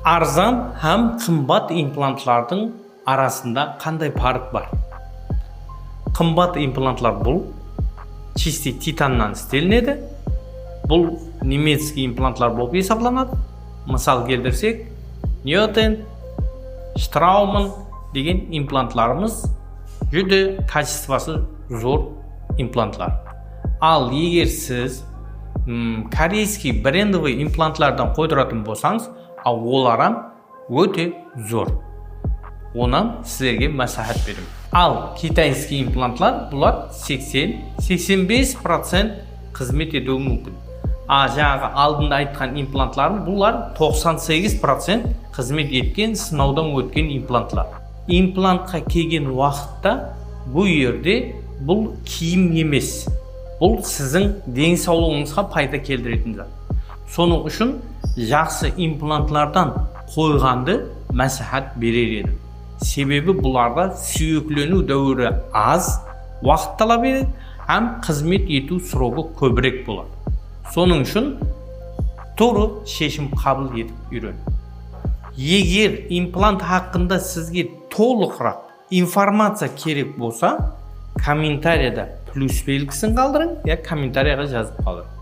Арзан һәм қымбат имплантлардың арасында қандай фарқ бар? Қымбат имплантлар бұл чистый титаннан істелінеді. Бұл немецкий имплантлар болып есептелінеді. Мысал келтірсек, Ньютен, Штраумен деген имплантларымыз жүде качествосы зор имплантлар. Ал егер сіз корейский брендовый имплантлардан қойдыратын болсаңыз, оларам өте зор. Онан сіздерге мәслихат беремін. Ал китайский имплантлар бұлар 80-85% қызмет етуі мүмкін. Жаңағы алдында айтқан имплантларын бұлар 98% қызмет еткен, сынаудан өткен имплантлар. Имплантқа келген уақытта бұл жерде бұл киім емес. Бұл сіздің денсаулығыңызға пайда келтіретін зат. Соның үшін жақсы имплантлардан қойғанды мәслихат берер едім. Себебі бұларда сүйеклену дәуірі аз, уақыт талап етеді, һәм қызмет ету сроғы көбірек болады. Соның үшін тура шешім қабыл етіп үйрен. Егер имплант хақында сізге толығырақ информация керек болса, комментарияда плюс белгісін қалдырың, комментарияға жазып қалдырың.